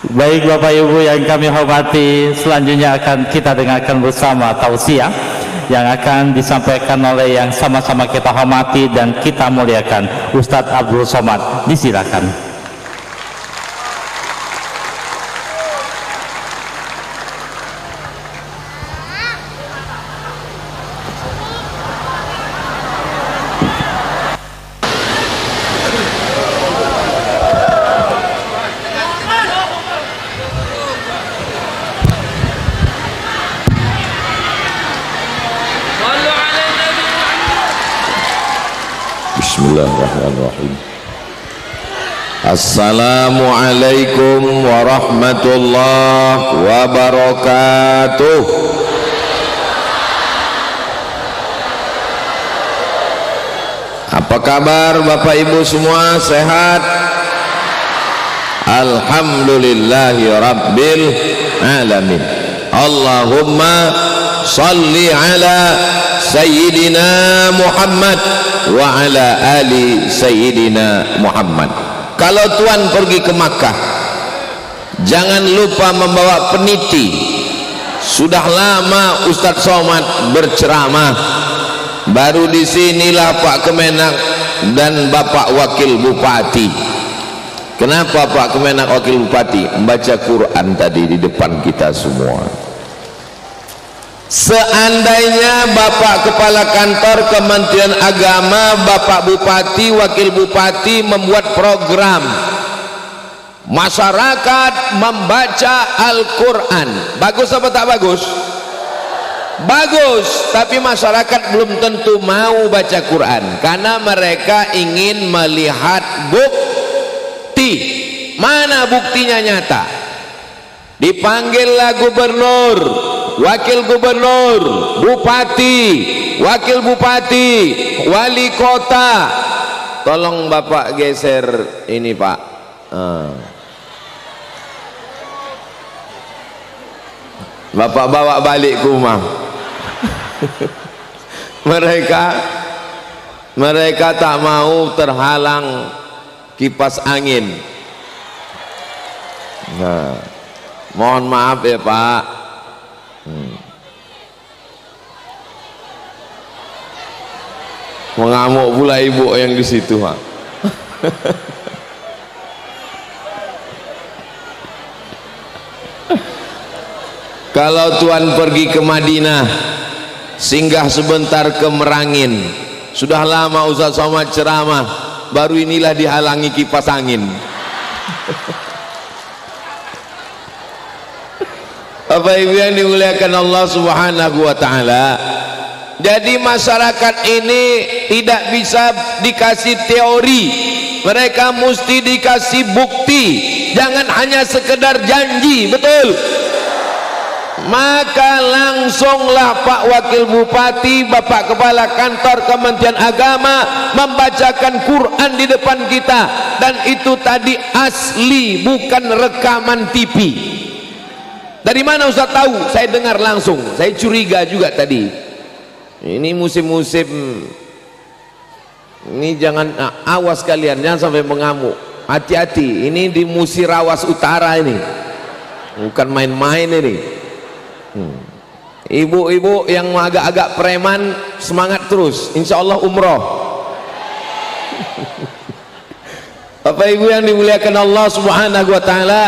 Baik Bapak Ibu yang kami hormati, selanjutnya akan kita dengarkan bersama tausiah yang akan disampaikan oleh yang sama-sama kita hormati dan kita muliakan, Ustadz Abdul Somad. Disilakan. Bismillahirrahmanirrahim. Assalamualaikum warahmatullahi wabarakatuh. Apa kabar Bapak Ibu semua, sehat? Alhamdulillahi rabbil alamin. Allahumma salli ala Sayyidina Muhammad wa ala ali Sayyidina Muhammad. Kalau Tuan pergi ke Makkah, jangan lupa membawa peniti. Sudah lama Ustadz Somad berceramah, baru disinilah Pak Kemenak dan Bapak Wakil Bupati. Kenapa Pak Kemenak Wakil Bupati? Membaca Quran tadi di depan kita semua. Seandainya Bapak Kepala Kantor Kementerian Agama, Bapak Bupati, Wakil Bupati membuat program masyarakat membaca Al-Quran, bagus apa tak bagus? Bagus, tapi masyarakat belum tentu mau baca Quran karena mereka ingin melihat bukti. Mana buktinya nyata? Dipanggillah gubernur, wakil gubernur, bupati, wakil bupati, wali kota. Tolong Bapak geser ini Pak. Bapak bawa balik ke rumah. mereka tak mau terhalang kipas angin. Nah, mohon maaf ya Pak. Mengamuk pula ibu yang di situ, Pak. Kalau Tuan pergi ke Madinah, singgah sebentar ke Merangin. Sudah lama Ustaz Somad ceramah, baru inilah dihalangi kipas angin. Bapak Ibu yang dimuliakan Allah Subhanahu wa taala. Jadi masyarakat ini tidak bisa dikasih teori, mereka mesti dikasih bukti. Jangan hanya sekedar janji, betul? Maka langsunglah Pak Wakil Bupati, Bapak Kepala Kantor Kementerian Agama membacakan Quran di depan kita, dan itu tadi asli, bukan rekaman TV. Dari mana Ustaz tahu? Saya dengar langsung, saya curiga juga tadi. Ini musim-musim ini, jangan awas kalian, jangan sampai mengamuk. Hati-hati, ini di Musirawas Utara ini, bukan main-main ini. Ibu-ibu yang agak-agak preman, semangat terus, insya Allah umroh. Bapak Ibu yang dimuliakan Allah Subhanahu wa taala,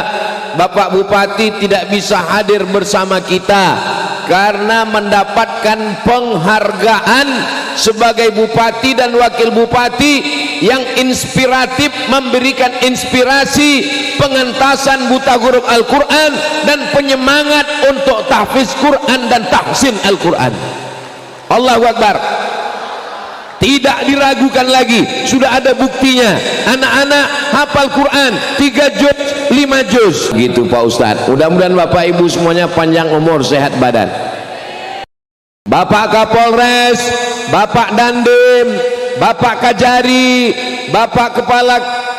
Bapak Bupati tidak bisa hadir bersama kita karena mendapatkan penghargaan sebagai bupati dan wakil bupati yang inspiratif, memberikan inspirasi pengentasan buta huruf Al-Quran dan penyemangat untuk tahfiz Quran dan tahsin Al-Quran. Allahu Akbar. Tidak diragukan lagi, sudah ada buktinya. Anak-anak hafal Quran 3 juz, 5 juz gitu Pak Ustadz. Mudah-mudahan Bapak Ibu semuanya panjang umur, sehat badan. Bapak Kapolres, Bapak Dandim, Bapak Kajari, Bapak Kepala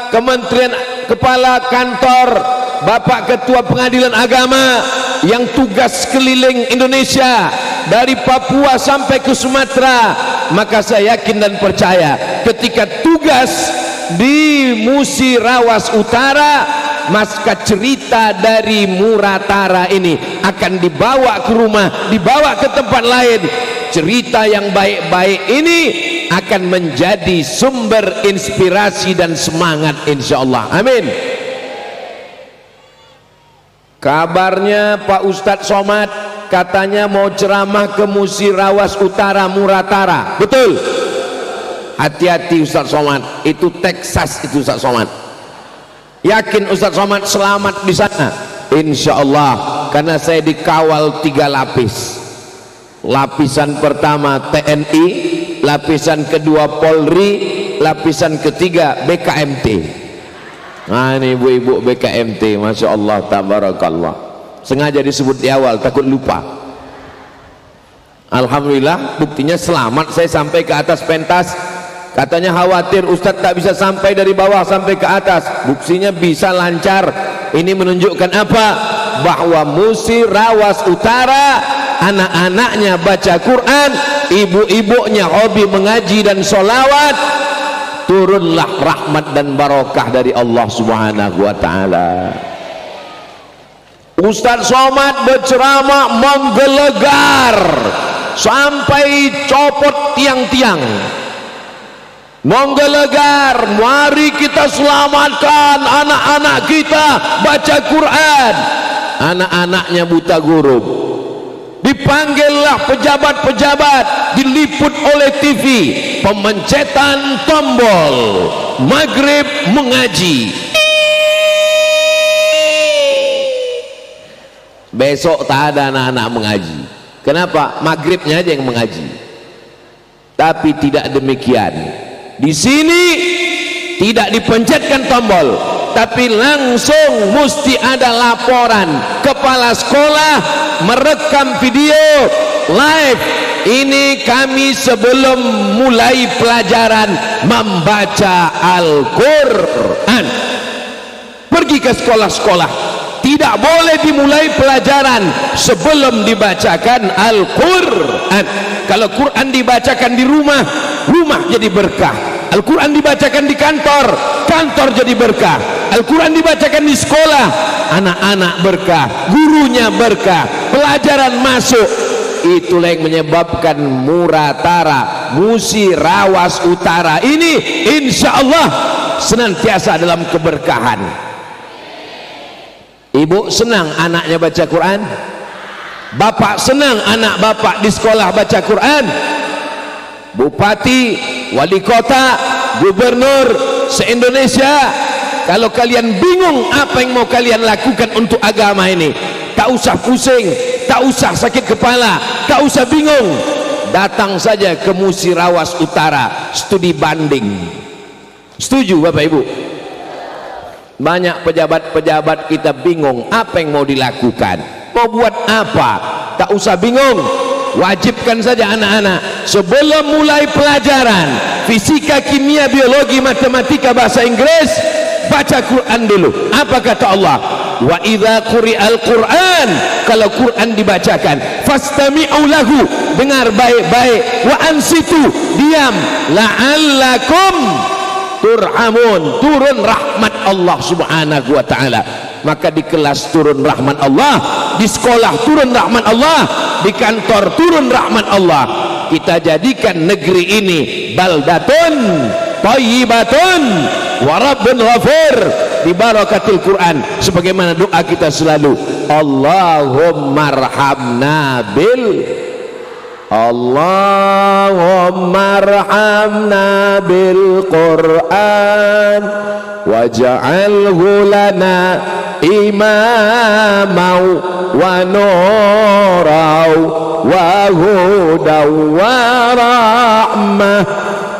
Kementerian, Kepala Kantor, Bapak Ketua Pengadilan Agama yang tugas keliling Indonesia dari Papua sampai ke Sumatera, maka saya yakin dan percaya ketika tugas di Musirawas Utara, maka cerita dari Muratara ini akan dibawa ke rumah, dibawa ke tempat lain. Cerita yang baik-baik ini akan menjadi sumber inspirasi dan semangat insyaallah. Amin. Kabarnya Pak Ustadz Somad katanya mau ceramah ke Musirawas Utara Muratara. Betul? Hati-hati Ustadz Somad, itu Texas itu Ustadz Somad. Yakin Ustadz Somad selamat di sana? Insya Allah, karena saya dikawal 3 lapis. Lapisan pertama TNI, lapisan kedua Polri, lapisan ketiga BKMT. Nah ini ibu-ibu BKMT, Masya Allah, tabarakallah. Sengaja disebut di awal, takut lupa. Alhamdulillah, buktinya selamat saya sampai ke atas pentas. Katanya khawatir Ustadz tak bisa sampai dari bawah sampai ke atas. Buktinya bisa lancar. Ini menunjukkan apa? Bahwa Musirawas Utara anak-anaknya baca Quran, ibu-ibunya hobi mengaji dan sholawat. Turunlah rahmat dan barokah dari Allah Subhanahu wa ta'ala. Ustadz Somad berceramah menggelegar sampai copot tiang-tiang. Menggelegar, mari kita selamatkan anak-anak kita baca Quran. Anak-anaknya buta huruf. Dipanggillah pejabat-pejabat, diliput oleh TV, pemencetan tombol, maghrib mengaji. Besok tak ada anak-anak mengaji. Kenapa? Maghribnya aja yang mengaji. Tapi tidak demikian. Di sini tidak dipencetkan tombol, tapi langsung mesti ada laporan. Kepala sekolah merekam video live. Ini kami sebelum mulai pelajaran membaca Al-Quran. Pergi ke sekolah-sekolah, tidak boleh dimulai pelajaran sebelum dibacakan Al-Quran. Kalau Quran dibacakan di rumah, rumah jadi berkah. Al-Quran dibacakan di kantor, kantor jadi berkah. Al-Quran dibacakan di sekolah, anak-anak berkah, gurunya berkah, pelajaran masuk. Itulah yang menyebabkan Muratara, Musirawas Utara ini insya Allah senantiasa dalam keberkahan. Ibu senang anaknya baca Quran? Bapak senang anak bapak di sekolah baca Quran? Bupati, wali kota, gubernur se-Indonesia, kalau kalian bingung apa yang mau kalian lakukan untuk agama ini, tak usah pusing, tak usah sakit kepala, tak usah bingung, datang saja ke Musirawas Utara, studi banding. Setuju Bapak Ibu? Banyak pejabat-pejabat kita bingung apa yang mau dilakukan, mau buat apa. Tak usah bingung, wajibkan saja anak-anak sebelum mulai pelajaran fisika, kimia, biologi, matematika, bahasa Inggris, baca Quran dulu. Apa kata Allah? Wa idza quri'al Quran, kalau Quran dibacakan, fastami'u lahu, dengar baik-baik, wa ansitu, diam, la'allakum turhamun, turun rahmat Allah Subhanahu wa ta'ala. Maka di kelas turun rahmat Allah, di sekolah turun rahmat Allah, di kantor turun rahmat Allah. Kita jadikan negeri ini baldatun thayyibatun wa rabbun ghafur, di barakatil Quran, sebagaimana doa kita selalu, Allahumma arhamna bil Quran waj'alhu lana imamau wa nurau wa hudaw wa rahmah.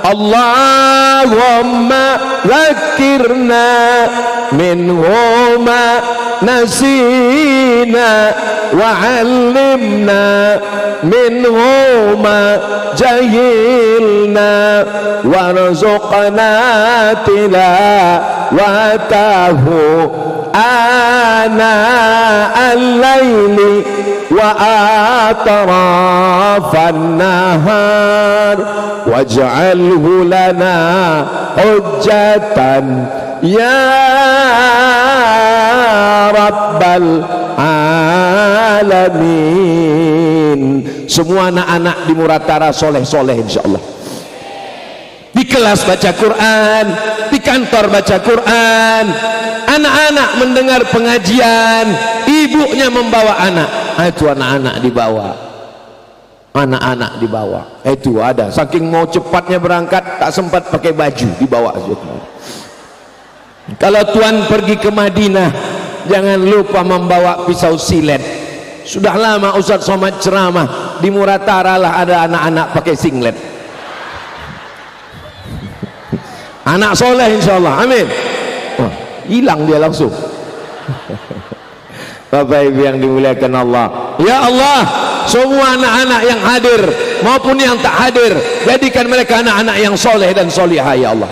Allahumma zakirna minhuma nasina wa 'allimna minhuma jahilna warzuqna tilawatahu ana al-laili wa atrafan nahar waj'alhu lana hujjatan ya Rabbal Alamin. Semua anak-anak di Muratara soleh-soleh insyaallah. Di kelas baca Quran, di kantor baca Quran, anak-anak mendengar pengajian, ibunya membawa anak. Itu anak-anak dibawa, anak-anak dibawa. Itu ada, saking mau cepatnya berangkat tak sempat pakai baju, dibawa. Kalau tuan pergi ke Madinah, jangan lupa membawa pisau silet. Sudah lama Ustaz Somad ceramah, di Muratara lah ada anak-anak pakai singlet. Anak soleh insyaallah, amin. Oh, hilang dia langsung. Bapak Ibu yang dimuliakan Allah, ya Allah, semua anak-anak yang hadir maupun yang tak hadir, jadikan mereka anak-anak yang soleh dan solihah ya Allah.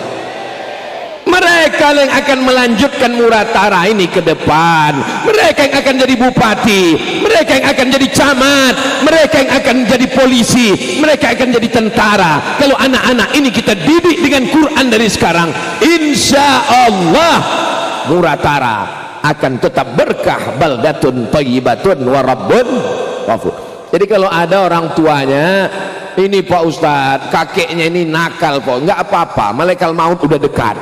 Mereka yang akan melanjutkan Muratara ini ke depan. Mereka yang akan jadi bupati, mereka yang akan jadi camat, mereka yang akan jadi polisi, mereka akan jadi tentara. Kalau anak-anak ini kita didik dengan Quran dari sekarang, insya Allah Muratara akan tetap berkah, baldatun thayyibatun wa rabbun ghafur. Jadi kalau ada orang tuanya, ini Pak Ustadz, kakeknya ini nakal Pak, enggak apa-apa, malaikat maut udah dekat.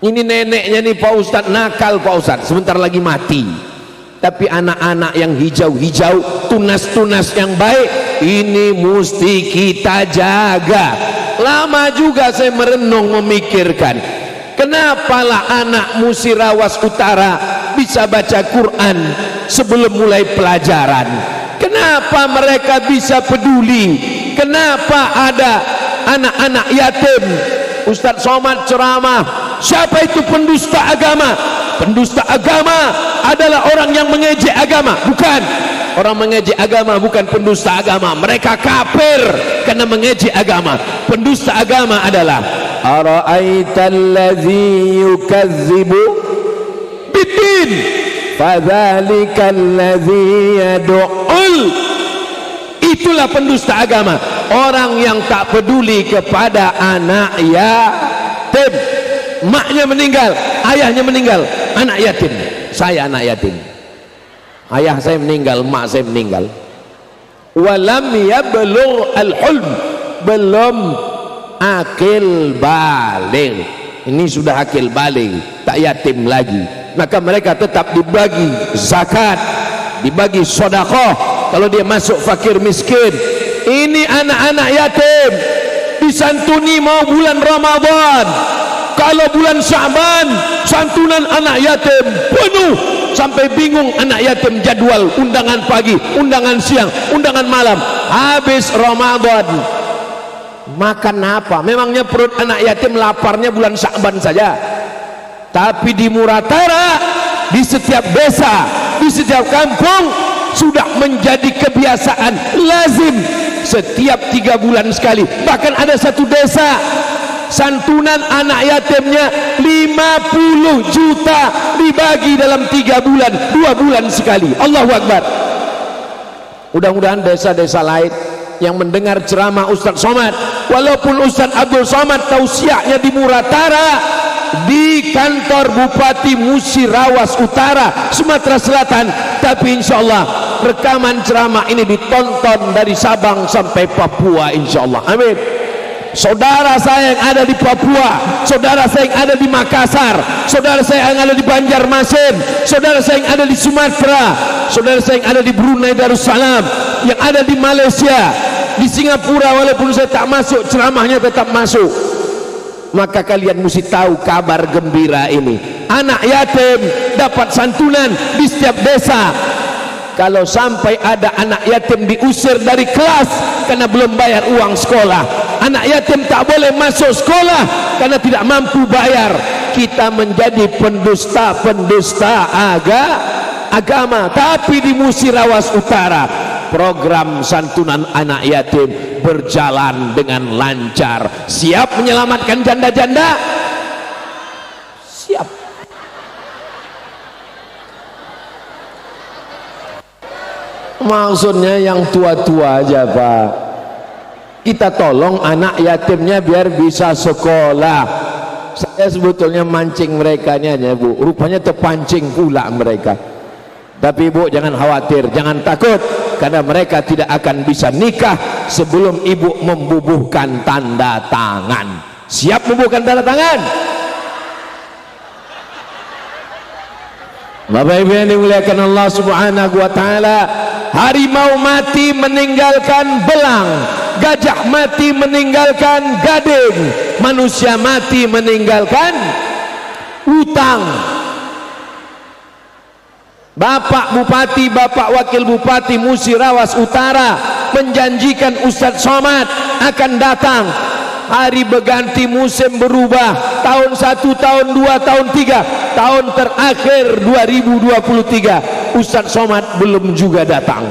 Ini neneknya nih Pak Ustadz nakal Pak Ustadz, sebentar lagi mati. Tapi anak-anak yang hijau-hijau, tunas-tunas yang baik, ini mesti kita jaga. Lama juga saya merenung memikirkan, kenapalah anak Musirawas Utara bisa baca Quran sebelum mulai pelajaran? Kenapa mereka bisa peduli? Kenapa ada anak-anak yatim? Ustadz Somad ceramah, siapa itu pendusta agama? Pendusta agama adalah orang yang mengejek agama. Bukan, orang mengejek agama bukan pendusta agama, mereka kafir karena mengejek agama. Pendusta agama adalah ara'aital ladzi yukazzibu biddin fadzalikal ladzi yad'ul. Itulah pendusta agama, orang yang tak peduli kepada anak yatim. Maknya meninggal, ayahnya meninggal, anak yatim. Saya anak yatim, ayah saya meninggal, mak saya meninggal. Walam yablugh al-hulm, belum akil baligh. Ini sudah akil baligh, tak yatim lagi. Maka mereka tetap dibagi zakat, dibagi sedekah. Kalau dia masuk fakir miskin, ini anak-anak yatim disantuni mau bulan Ramadan. Kalau bulan Sya'ban, santunan anak yatim penuh sampai bingung anak yatim jadwal, undangan pagi, undangan siang, undangan malam. Habis Ramadan makan apa? Memangnya perut anak yatim laparnya bulan Sya'ban saja? Tapi di Muratara, di setiap desa, di setiap kampung sudah menjadi kebiasaan lazim setiap 3 bulan sekali. Bahkan ada satu desa santunan anak yatimnya 50 juta dibagi dalam 3 bulan, 2 bulan sekali. Allahu Akbar. Mudah-mudahan desa-desa lain yang mendengar ceramah Ustadz Somad, walaupun Ustadz Abdul Somad tausiahnya di Muratara, di kantor Bupati Musirawas Utara, Sumatera Selatan, tapi insya Allah rekaman ceramah ini ditonton dari Sabang sampai Papua insya Allah, amin. Saudara saya yang ada di Papua, saudara saya yang ada di Makassar, saudara saya yang ada di Banjarmasin, saudara saya yang ada di Sumatera, saudara saya yang ada di Brunei Darussalam, yang ada di Malaysia, di Singapura, walaupun saya tak masuk, ceramahnya tetap masuk. Maka kalian mesti tahu kabar gembira ini. Anak yatim dapat santunan di setiap desa. Kalau sampai ada anak yatim diusir dari kelas karena belum bayar uang sekolah, anak yatim tak boleh masuk sekolah karena tidak mampu bayar, kita menjadi pendusta agama. Tapi di Musirawas Utara, program santunan anak yatim berjalan dengan lancar. Siap menyelamatkan janda-janda? Siap. Maksudnya yang tua-tua aja Pak, kita tolong anak yatimnya biar bisa sekolah. Saya sebetulnya mancing mereka ini aja Bu, rupanya terpancing pula mereka. Tapi Ibu jangan khawatir, jangan takut, karena mereka tidak akan bisa nikah sebelum Ibu membubuhkan tanda tangan. Siap membubuhkan tanda tangan? Bapak Ibu yang dimuliakan Allah Subhanahu wa taala, harimau mati meninggalkan belang, gajah mati meninggalkan gading, manusia mati meninggalkan utang. Bapak Bupati, Bapak Wakil Bupati Musirawas Utara menjanjikan Ustadz Somad akan datang. Hari berganti, musim berubah, tahun 1, tahun 2, tahun 3, tahun terakhir 2023 Ustadz Somad belum juga datang.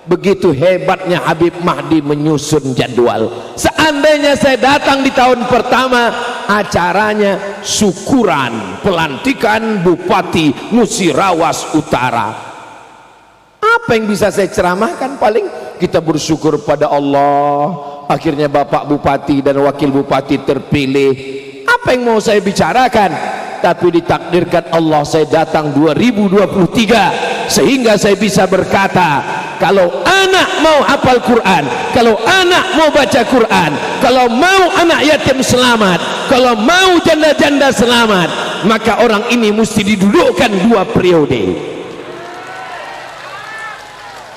Begitu hebatnya Habib Mahdi menyusun jadwal. Seandainya saya datang di tahun pertama, acaranya syukuran pelantikan Bupati Musirawas Utara. Apa yang bisa saya ceramahkan? Paling kita bersyukur pada Allah, akhirnya Bapak Bupati dan Wakil Bupati terpilih. Apa yang mau saya bicarakan? Tapi ditakdirkan Allah saya datang 2023 sehingga saya bisa berkata, kalau anak mau hafal Quran, kalau anak mau baca Quran, kalau mau anak yatim selamat, kalau mau janda-janda selamat, maka orang ini mesti didudukkan 2 periode.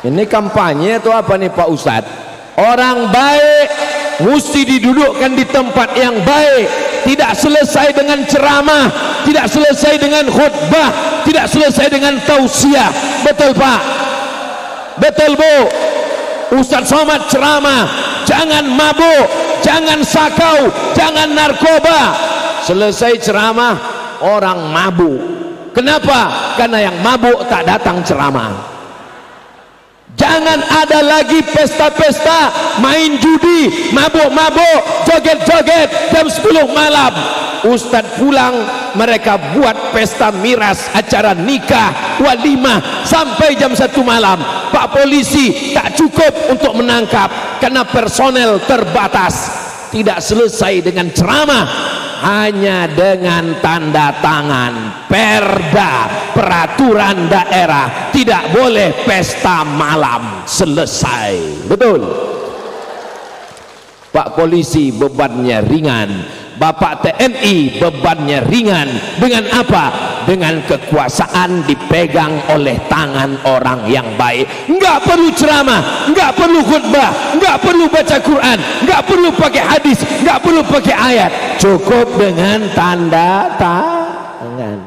Ini kampanye atau apa nih Pak Ustadz? Orang baik mesti didudukkan di tempat yang baik. Tidak selesai dengan ceramah, tidak selesai dengan khutbah, tidak selesai dengan tausiah. Betul Pak? Betul Bu? Ustadz Somad ceramah, jangan mabuk, jangan sakau, jangan narkoba. Selesai ceramah, orang mabuk. Kenapa? Karena yang mabuk tak datang ceramah. Jangan ada lagi pesta-pesta, main judi, mabuk-mabuk, joget-joget jam 10 malam. Ustadz pulang, mereka buat pesta miras, acara nikah, walimah sampai jam 1 malam. Pak polisi tak cukup untuk menangkap karena personel terbatas. Tidak selesai dengan ceramah, hanya dengan tanda tangan perda peraturan daerah, tidak boleh pesta malam. Selesai. Betul? Pak polisi bebannya ringan, Bapak TNI bebannya ringan. Dengan apa? Dengan kekuasaan dipegang oleh tangan orang yang baik. Enggak perlu ceramah, enggak perlu khutbah, enggak perlu baca Quran, enggak perlu pakai hadis, enggak perlu pakai ayat, cukup dengan tanda tangan.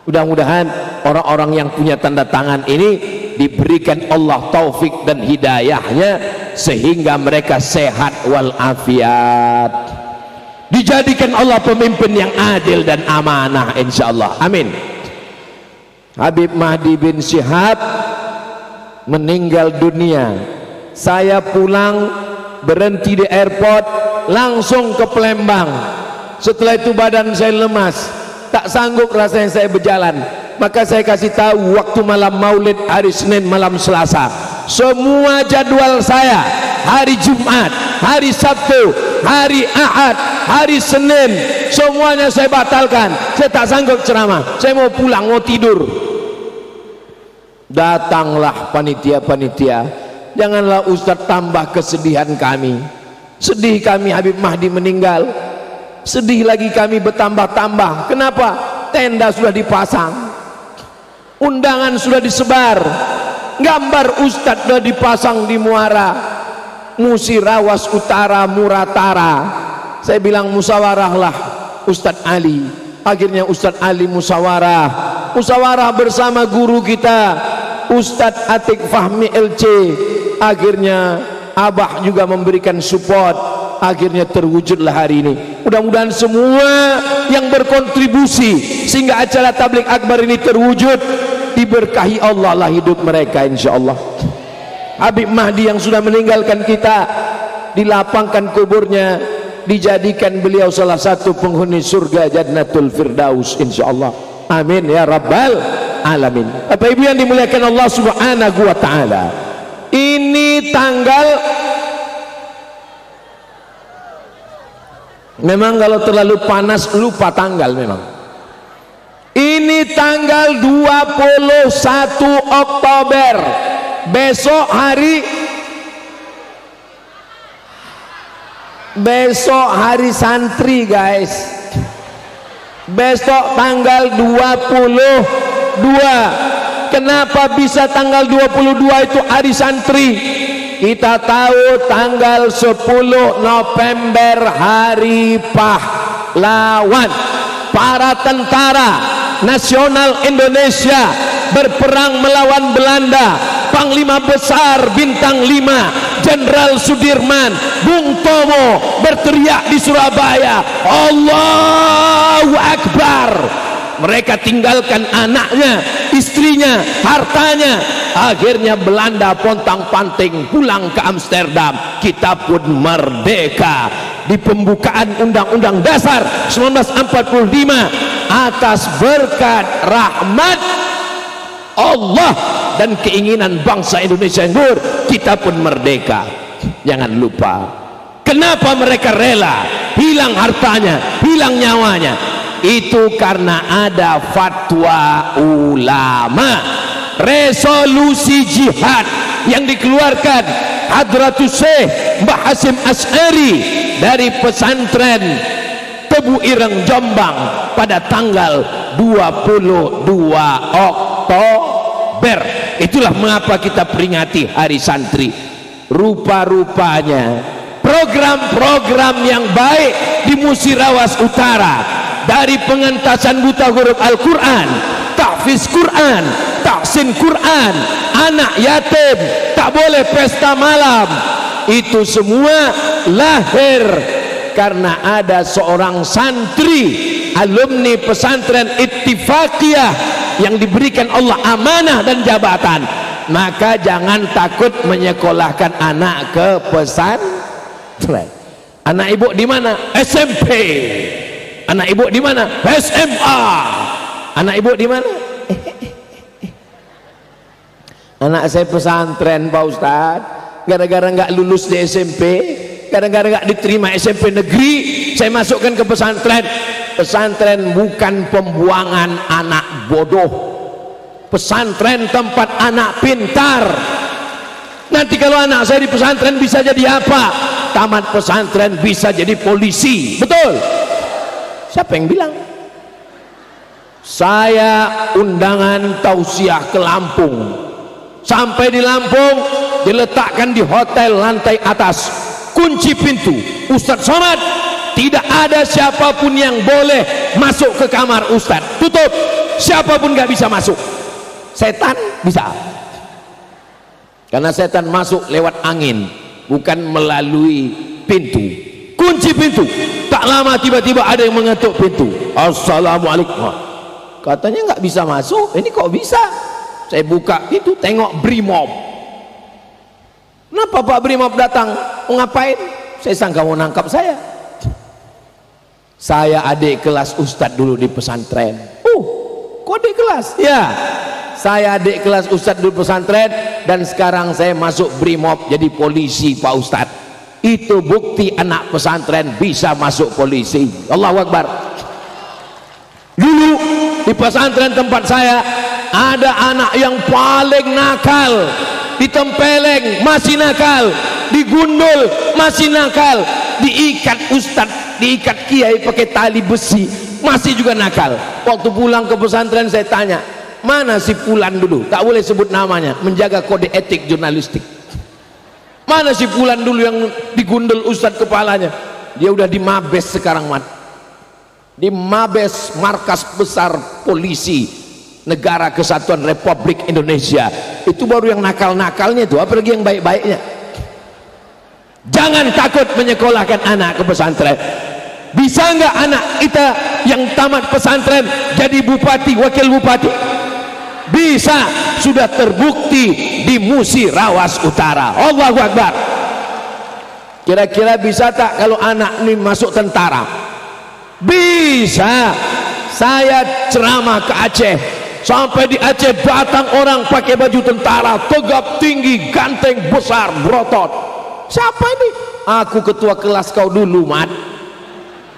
Mudah-mudahan orang-orang yang punya tanda tangan ini diberikan Allah taufik dan hidayahnya sehingga mereka sehat walafiat, dijadikan Allah pemimpin yang adil dan amanah insyaallah. Amin. Habib Mahdi bin Syihab meninggal dunia. Saya pulang, berhenti di airport, langsung ke Palembang. Setelah itu badan saya lemas, tak sanggup rasanya saya berjalan. Maka saya kasih tahu waktu malam Maulid hari Senin malam Selasa, semua jadwal saya hari Jumat, hari Sabtu, hari Ahad, hari Senin, semuanya saya batalkan. Saya tak sanggup ceramah, saya mau pulang, mau tidur. Datanglah panitia-panitia, janganlah Ustadz tambah kesedihan kami. Sedih kami Habib Mahdi meninggal, sedih lagi kami bertambah-tambah. Kenapa? Tenda sudah dipasang, undangan sudah disebar, gambar Ustadz sudah dipasang di muara Musirawas Utara, Muratara. Saya bilang musyawarahlah Ustadz Ali. Akhirnya Ustadz Ali musyawarah bersama guru kita Ustadz Atik Fahmi LC. Akhirnya Abah juga memberikan support. Akhirnya terwujudlah hari ini. Mudah-mudahan semua yang berkontribusi sehingga acara tabligh akbar ini terwujud, diberkahi Allah lah hidup mereka insyaallah. Habib Mahdi yang sudah meninggalkan kita, dilapangkan kuburnya, dijadikan beliau salah satu penghuni surga Jannatul Firdaus insyaallah. Amin ya rabbal alamin. Bapak Ibu yang dimuliakan Allah Subhanahu wa taala, ini tanggal Memang kalau terlalu panas lupa tanggal memang. Ini tanggal 21 Oktober. Besok hari santri guys. Besok tanggal 22. Kenapa bisa tanggal 22 itu hari santri? Kita tahu tanggal 10 November hari pahlawan. Para tentara nasional Indonesia berperang melawan Belanda. Panglima besar bintang 5 Jenderal Sudirman, Bung Tomo berteriak di Surabaya, Allahu Akbar. Mereka tinggalkan anaknya, istrinya, hartanya. Akhirnya Belanda pontang-panting pulang ke Amsterdam. Kita pun merdeka. Di pembukaan Undang-Undang Dasar 1945 atas berkat rahmat Allah dan keinginan bangsa Indonesia yang luhur, kita pun merdeka. Jangan lupa, kenapa mereka rela hilang hartanya, hilang nyawanya? Itu karena ada fatwa ulama, resolusi jihad yang dikeluarkan Hadratus Syekh Mbah Hasyim Asy'ari dari pesantren Tebu Ireng Jombang pada tanggal 22 Oktober. Itulah mengapa kita peringati hari santri. Rupa-rupanya program-program yang baik di Musirawas Utara, dari pengentasan buta huruf Al-Quran, tahfiz Quran, tahsin Quran, anak yatim, tak boleh pesta malam, itu semua lahir karena ada seorang santri alumni pesantren Ittifaqiyah yang diberikan Allah amanah dan jabatan. Maka jangan takut menyekolahkan anak ke pesantren. Anak ibu di mana? SMP. Anak ibu di mana? SMA. Anak ibu di mana? Anak saya pesantren Pak Ustaz, gara-gara nggak lulus di SMP, gara-gara nggak diterima SMP negeri, saya masukkan ke pesantren. Pesantren bukan pembuangan anak bodoh, pesantren tempat anak pintar. Nanti kalau anak saya di pesantren bisa jadi apa? Tamat pesantren bisa jadi polisi, betul? Siapa yang bilang? Saya undangan tausiah ke Lampung. Sampai di Lampung, diletakkan di hotel lantai atas, kunci pintu. Ustadz Somad, tidak ada siapapun yang boleh masuk ke kamar Ustadz. Tutup, siapapun gak bisa masuk. Setan bisa, karena setan masuk lewat angin, bukan melalui pintu. Kunci pintu. Tak lama tiba-tiba ada yang mengetuk pintu. Assalamualaikum. Katanya nggak bisa masuk. Ini kok bisa? Saya buka pintu, tengok Brimob. Kenapa Pak Brimob datang? Mau ngapain? Saya sangka mau nangkap saya. Saya adik kelas Ustadz dulu di pesantren. Kok adik kelas? Ya, saya adik kelas Ustadz dulu pesantren, dan sekarang saya masuk Brimob jadi polisi Pak Ustadz. Itu bukti anak pesantren bisa masuk polisi. Allahu Akbar. Dulu di pesantren tempat saya ada anak yang paling nakal, ditempeleng masih nakal, digundul masih nakal, diikat ustadz, diikat kiai pakai tali besi masih juga nakal. Waktu pulang ke pesantren saya tanya, mana si Fulan dulu, tak boleh sebut namanya, menjaga kode etik jurnalistik. Mana si Fulan dulu yang digundul ustadz kepalanya? Dia udah di Mabes sekarang, Mat. Di Mabes, markas besar polisi Negara Kesatuan Republik Indonesia. Itu baru yang nakal-nakalnya itu, apalagi yang baik-baiknya. Jangan takut menyekolahkan anak ke pesantren. Bisa nggak anak kita yang tamat pesantren jadi bupati, wakil bupati? Bisa, sudah terbukti di Musirawas Utara. Allahu Akbar. Kira-kira bisa tak kalau anak ini masuk tentara? Bisa. Saya ceramah ke Aceh, sampai di Aceh datang orang pakai baju tentara, tegap tinggi, ganteng, besar, berotot. Siapa ini? Aku ketua kelas kau dulu, Mat.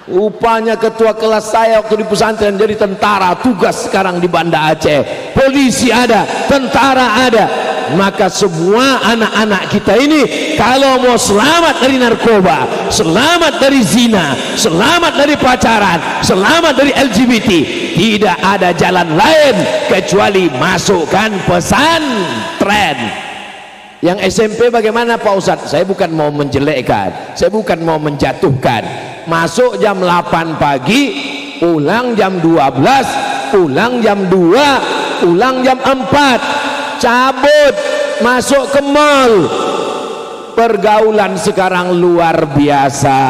Rupanya ketua kelas saya waktu di pesantren jadi tentara, tugas sekarang di Banda Aceh, polisi ada, tentara ada. Maka semua anak-anak kita ini kalau mau selamat dari narkoba, selamat dari zina, selamat dari pacaran, selamat dari LGBT, tidak ada jalan lain kecuali masukkan pesantren. Yang SMP bagaimana Pak Ustadz? Saya bukan mau menjelekkan, saya bukan mau menjatuhkan. Masuk jam 8 pagi, pulang jam 12, pulang jam 2, pulang jam 4, cabut, masuk ke mall. Pergaulan sekarang luar biasa.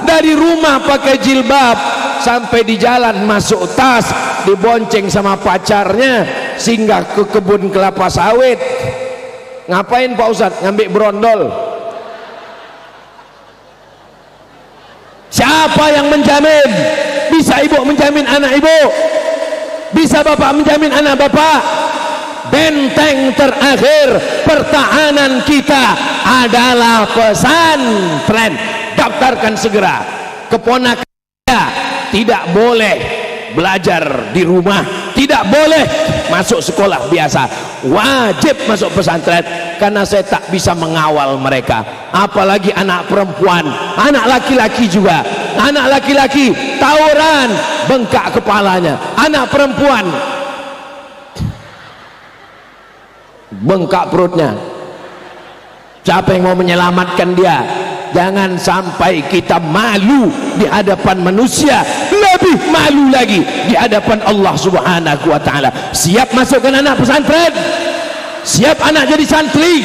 Dari rumah pakai jilbab, sampai di jalan masuk tas, dibonceng sama pacarnya, singgah ke kebun kelapa sawit. Ngapain Pak Ustadz? Ngambil brondol. Siapa yang menjamin? Bisa ibu menjamin anak ibu? Bisa bapak menjamin anak bapak? Benteng terakhir pertahanan kita adalah pesantren. Daftarkan segera. Keponakan saya tidak boleh belajar di rumah, tidak boleh masuk sekolah biasa, wajib masuk pesantren, karena saya tak bisa mengawal mereka. Apalagi anak perempuan, anak laki-laki juga. Anak laki-laki tawuran, bengkak kepalanya. Anak perempuan bengkak perutnya. Siapa yang mau menyelamatkan dia? Jangan sampai kita malu di hadapan manusia, lebih malu lagi di hadapan Allah Subhanahu wa ta'ala. Siap masukkan anak pesantren? Siap anak jadi santri?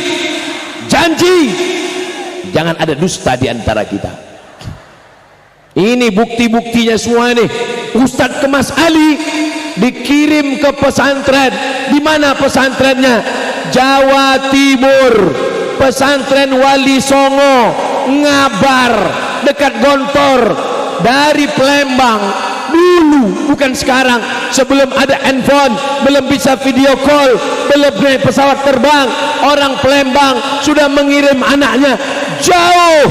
Janji jangan ada dusta di antara kita. Ini bukti-buktinya semua ini. Ustadz Kemas Ali dikirim ke pesantren. Di mana pesantrennya? Jawa Timur. Pesantren Wali Songo, Ngabar, dekat Gontor. Dari Palembang dulu, bukan sekarang. Sebelum ada handphone, belum bisa video call, belum naik pesawat terbang, orang Palembang sudah mengirim anaknya jauh.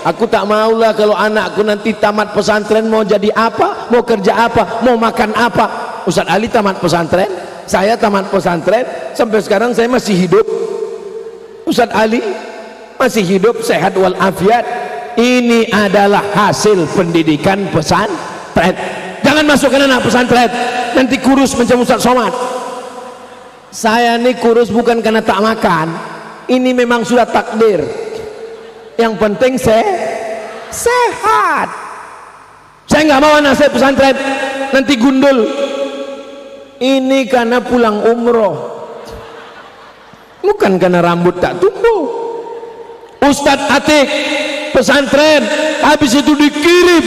Aku tak maulah kalau anakku nanti tamat pesantren mau jadi apa, mau kerja apa, mau makan apa. Ustadz Ali tamat pesantren, saya tamat pesantren, sampai sekarang saya masih hidup. Ustadz Ali masih hidup, sehat walafiat. Ini adalah hasil pendidikan pesantren. Jangan masukkan anak pesantren nanti kurus macam Ustadz Somad. Saya ini kurus bukan karena tak makan, ini memang sudah takdir. Yang penting sehat. Saya nggak mau anak saya pesantren nanti gundul. Ini karena pulang umroh, bukan karena rambut tak tumbuh. Ustadz Atik pesantren, habis itu dikirim,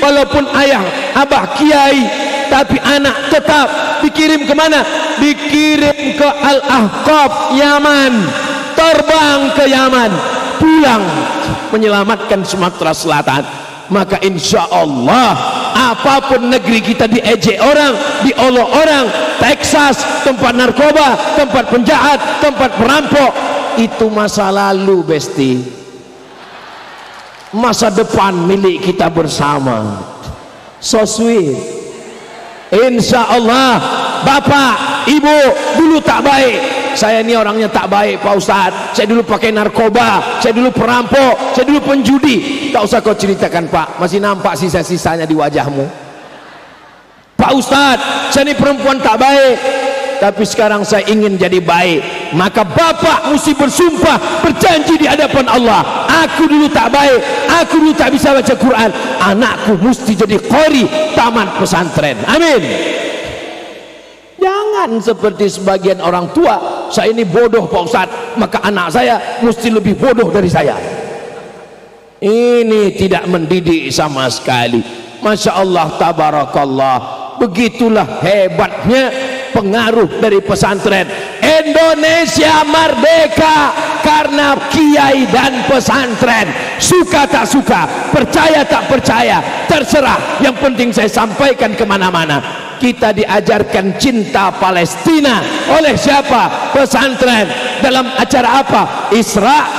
walaupun ayah abah kiai, tapi anak tetap dikirim kemana? Dikirim ke Al-Ahqaf Yaman, terbang ke Yaman, pulang menyelamatkan Sumatera Selatan. Maka insya Allah apapun negeri kita diejek orang, diolok orang, Texas tempat narkoba, tempat penjahat, tempat perampok, itu masa lalu besti. Masa depan milik kita bersama. So sweet. Insya Allah. Bapak, ibu dulu tak baik, saya ini orangnya tak baik Pak Ustadz. Saya dulu pakai narkoba, saya dulu perampok, saya dulu penjudi. Tak usah kau ceritakan Pak, masih nampak sisa-sisanya di wajahmu. Pak Ustadz, saya ini perempuan tak baik, tapi sekarang saya ingin jadi baik. Maka bapak mesti bersumpah, berjanji di hadapan Allah, aku dulu tak baik, aku dulu tak bisa baca Quran, anakku mesti jadi qori, tamat pesantren. Amin. Jangan seperti sebagian orang tua, saya ini bodoh Pak Ustadz, maka anak saya mesti lebih bodoh dari saya. Ini tidak mendidik sama sekali. Masya Allah, tabarakallah. Begitulah hebatnya pengaruh dari pesantren. Indonesia merdeka karena kiai dan pesantren. Suka tak suka, percaya tak percaya, terserah. Yang penting saya sampaikan kemana-mana. Kita diajarkan cinta Palestina oleh siapa? Pesantren. Dalam acara apa? Isra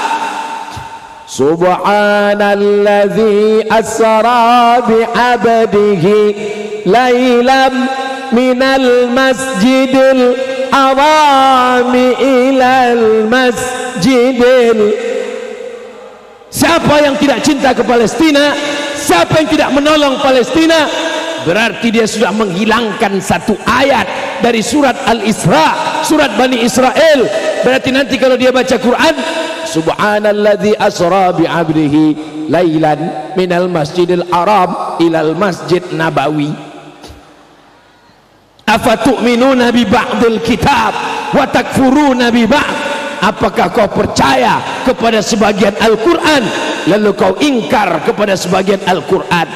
Subhanalladzi asra bi'abdihi lailam minal masjidil harami ilal masjidil. Siapa yang tidak cinta ke Palestina, siapa yang tidak menolong Palestina, berarti dia sudah menghilangkan satu ayat dari surat Al-Isra, surat Bani Israel. Berarti nanti kalau dia baca Quran, Subhanalladzi asra bi'abdihi lailan minal masjidil haram ilal masjid nabawi. Afatu'minuna bi ba'dil kitab wa takfuruna bi ba'd. Apakah kau percaya kepada sebagian Al-Quran lalu kau ingkar kepada sebagian Al-Quran?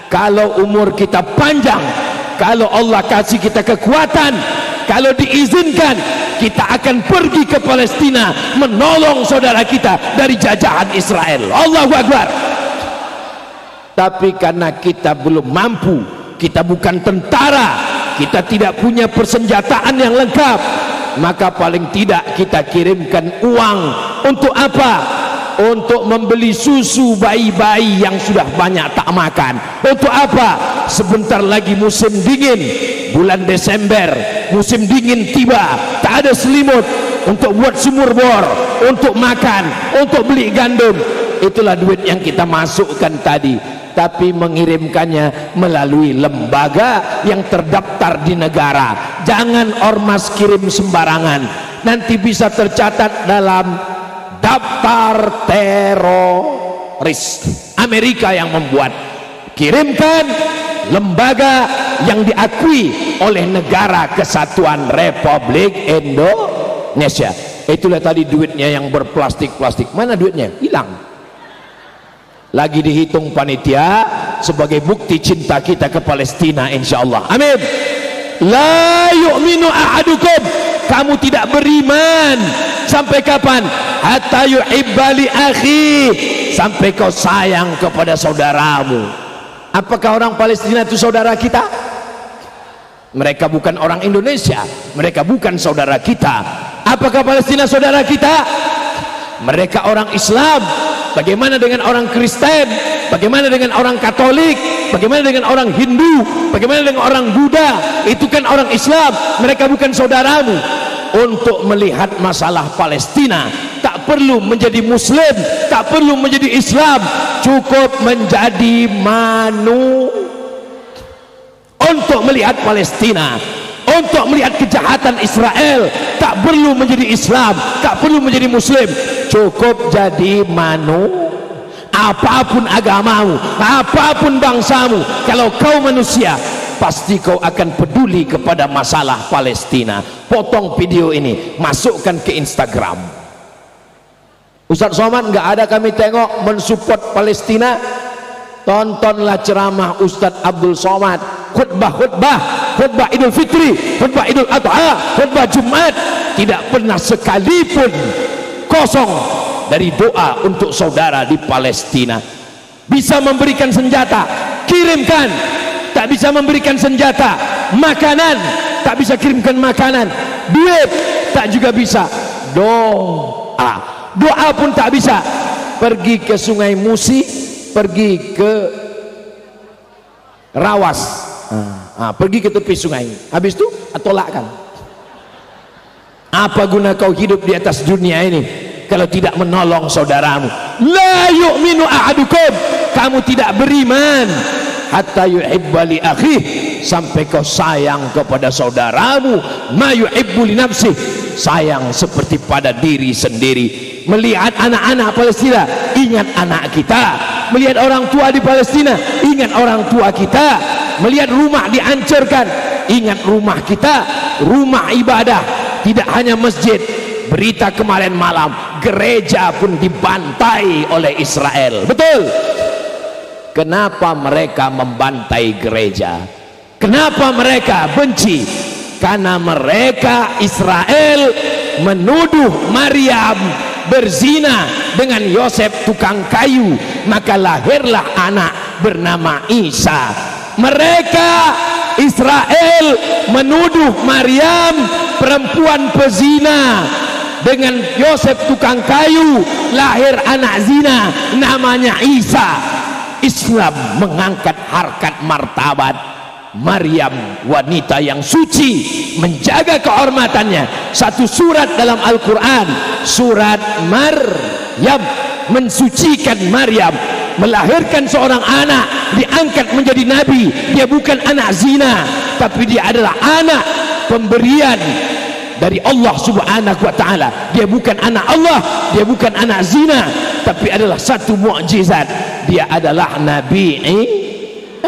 Kalau umur kita panjang, kalau Allah kasih kita kekuatan, kalau diizinkan, kita akan pergi ke Palestina menolong saudara kita dari jajahan Israel. Allahu Akbar. Tapi karena kita belum mampu, kita bukan tentara, kita tidak punya persenjataan yang lengkap, maka paling tidak kita kirimkan uang. Untuk apa? Untuk membeli susu bayi-bayi yang sudah banyak tak makan. Untuk apa? Sebentar lagi musim dingin, bulan Desember, musim dingin tiba, tak ada selimut. Untuk buat sumur bor, untuk makan, untuk beli gandum. Itulah duit yang kita masukkan tadi. Tapi mengirimkannya melalui lembaga yang terdaftar di negara. Jangan ormas kirim sembarangan, nanti bisa tercatat dalam daftar teroris. Amerika yang membuat. Kirimkan lembaga yang diakui oleh Negara Kesatuan Republik Indonesia. Itulah tadi duitnya yang berplastik-plastik. Mana duitnya? Hilang. Lagi dihitung panitia sebagai bukti cinta kita ke Palestina, insyaallah. Amin. La yu'minu ahadukum, kamu tidak beriman sampai kapan? Hatta yuhibba li akhi, sampai kau sayang kepada saudaramu. Apakah orang Palestina itu saudara kita? Mereka bukan orang Indonesia, mereka bukan saudara kita. Apakah Palestina saudara kita? Mereka orang Islam. Bagaimana dengan orang Kristen? Bagaimana dengan orang Katolik? Bagaimana dengan orang Hindu? Bagaimana dengan orang Buddha? Itu kan orang Islam, mereka bukan saudaramu. Untuk melihat masalah Palestina tak perlu menjadi Muslim, tak perlu menjadi Islam, cukup menjadi untuk melihat Palestina, untuk melihat kejahatan Israel, tak perlu menjadi Islam, tak perlu menjadi Muslim, cukup jadi apapun agamamu, apapun bangsamu, kalau kau manusia, pasti kau akan peduli kepada masalah Palestina. Potong video ini, masukkan ke Instagram. Ustaz Somad nggak ada kami tengok mensupport Palestina. Tontonlah ceramah Ustaz Abdul Somad, khutbah Idul Fitri, khutbah Idul Adha, khutbah Jumat, tidak pernah sekalipun kosong dari doa untuk saudara di Palestina. Bisa memberikan senjata, kirimkan. Tak bisa memberikan senjata, makanan, tak bisa kirimkan makanan. Duit tak juga bisa. Doa pun tak bisa. Pergi ke Sungai Musi, pergi ke Rawas, pergi ke tepi sungai, habis itu tolakkan. Apa guna kau hidup di atas dunia ini kalau tidak menolong saudaramu? La yu'minu ahadukum, kamu tidak beriman hatta yuhibba li akhihi, sampai kau sayang kepada saudaramu ma yuhibbu li nafsihi, sayang seperti pada diri sendiri. Melihat anak-anak Palestina, ingat anak kita. Melihat orang tua di Palestina, ingat orang tua kita. Melihat rumah dihancurkan, ingat rumah kita, rumah ibadah. Tidak hanya masjid, berita kemarin malam gereja pun dibantai oleh Israel. Betul? Kenapa mereka membantai gereja? Kenapa mereka benci? Karena mereka Israel menuduh Maryam berzina dengan Yosef tukang kayu, maka lahirlah anak bernama Isa. Mereka Israel menuduh Maryam perempuan pezina, dengan Yosef tukang kayu, lahir anak zina namanya Isa. Islam mengangkat harkat martabat Maryam, wanita yang suci, menjaga kehormatannya. Satu surat dalam Al-Quran, surat Maryam, mensucikan Maryam, melahirkan seorang anak, diangkat menjadi nabi. Dia bukan anak zina, tapi dia adalah anak pemberian dari Allah Subhanahu wa ta'ala. Dia bukan anak Allah, dia bukan anak zina, tapi adalah satu mukjizat. Dia adalah Nabi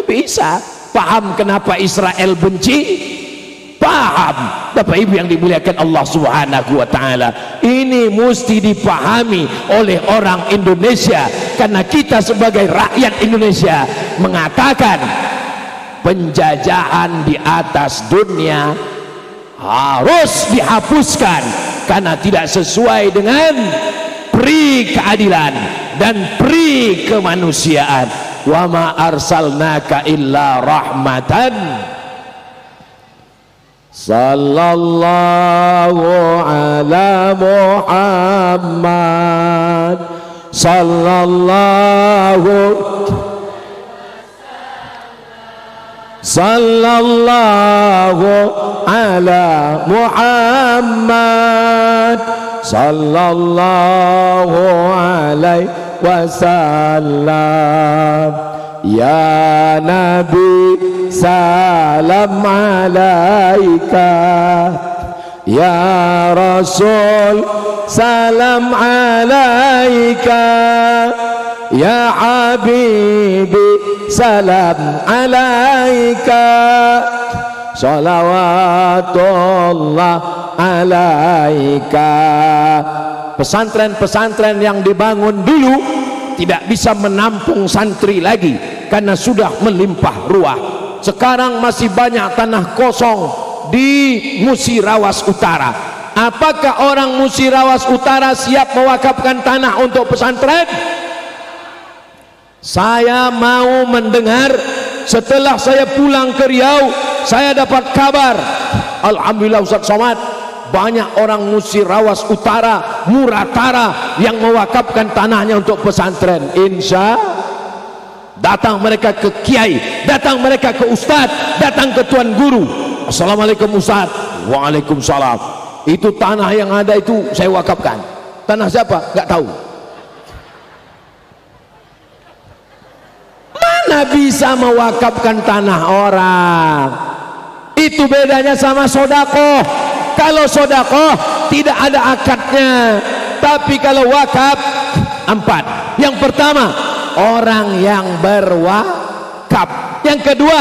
Isa. Paham kenapa Israel benci? Paham. Bapak Ibu yang dimuliakan Allah Subhanahu wa ta'ala, ini mesti dipahami oleh orang Indonesia, karena kita sebagai rakyat Indonesia mengatakan penjajahan di atas dunia harus dihapuskan karena tidak sesuai dengan pri keadilan dan pri kemanusiaan. Wa ma arsalnaka illa rahmatan. Sallallahu ala Muhammad, sallallahu ala Muhammad, sallallahu alaihi wasallam. Ya Nabi salam alaika, ya Rasul salam alaika, ya Habibi salam alaika, salawatullah alaika. Pesantren-pesantren yang dibangun dulu tidak bisa menampung santri lagi karena sudah melimpah ruah. Sekarang masih banyak tanah kosong di Musirawas Utara. Apakah orang Musirawas Utara siap mewakafkan tanah untuk pesantren? Saya mau mendengar. Setelah saya pulang ke Riau, saya dapat kabar, alhamdulillah Ustaz Somad, banyak orang Musirawas Utara, Muratara yang mewakafkan tanahnya untuk pesantren. Insya datang mereka ke kiai, datang mereka ke ustadz, datang ke tuan guru. Assalamualaikum ustadz. Waalaikumsalam. Itu tanah yang ada itu saya wakafkan. Tanah siapa? Gak tahu. Mana bisa mewakafkan tanah orang? Itu bedanya sama sodakoh. Kalau sodakoh tidak ada akadnya, tapi kalau wakaf empat. Yang pertama, orang yang berwakaf. Yang kedua,